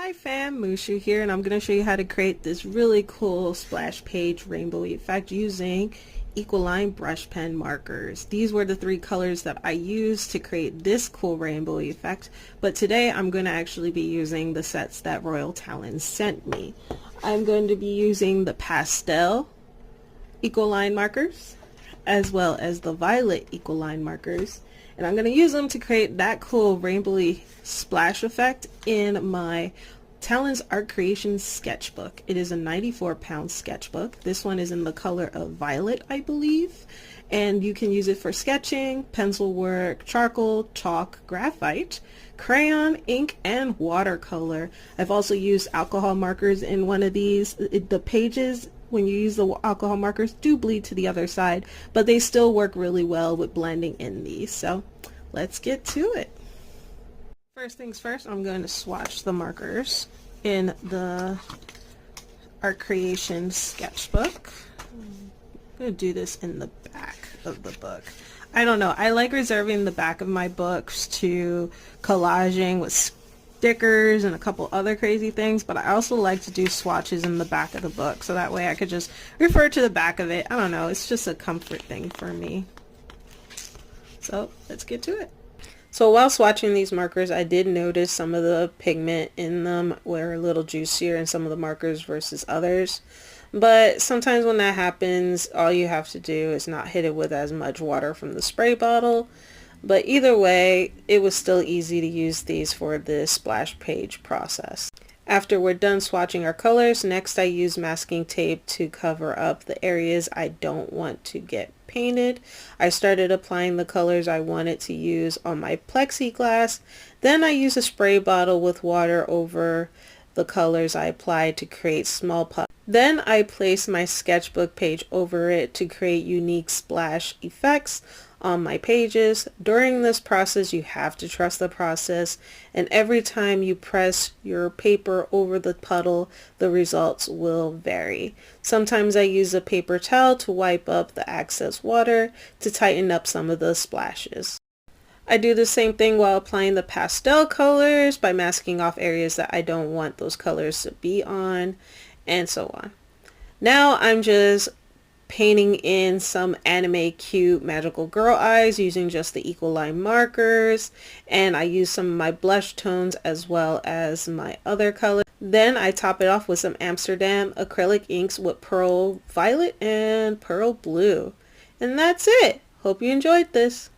Hi fam, Mushu here, and I'm going to show you how to create this really cool splash page rainbow effect using Ecoline brush pen markers. These were the three colors that I used to create this cool rainbow effect, but today I'm going to actually be using the sets that Royal Talon sent me. I'm going to be using the pastel Ecoline markers as well as the violet Ecoline markers, and I'm going to use them to create that cool rainbowy splash effect in my Talon's Art Creations sketchbook. It is a 94-pound sketchbook. This one is in the color of violet, I believe, and you can use it for sketching, pencil work, charcoal, chalk, graphite, crayon, ink, and watercolor. I've also used alcohol markers in one of these. The pages, when you use the alcohol markers, do bleed to the other side, but they still work really well with blending in these. So let's get to it. First things first, I'm going to swatch the markers in the Art Creation sketchbook. I'm going to do this in the back of the book. I don't know, I like reserving the back of my books to collaging with stickers and a couple other crazy things, but I also like to do swatches in the back of the book, so that way I could just refer to the back of it. I don't know, it's just a comfort thing for me. So let's get to it. So while swatching these markers, I did notice some of the pigment in them were a little juicier in some of the markers versus others. But sometimes when that happens, all you have to do is not hit it with as much water from the spray bottle. But either way, it was still easy to use these for this splash page process. After we're done swatching our colors, next I use masking tape to cover up the areas I don't want to get painted. I started applying the colors I wanted to use on my plexiglass. Then I use a spray bottle with water over the colors I applied to create small puffs. Then I place my sketchbook page over it to create unique splash effects on my pages. During this process, you have to trust the process, and every time you press your paper over the puddle, the results will vary. Sometimes I use a paper towel to wipe up the excess water to tighten up some of the splashes. I do the same thing while applying the pastel colors by masking off areas that I don't want those colors to be on, and so on. Now I'm just painting in some anime cute magical girl eyes using just the Ecoline markers, and I use some of my blush tones as well as my other colors. Then I top it off with some Amsterdam acrylic inks with pearl violet and pearl blue. And that's it. Hope you enjoyed this.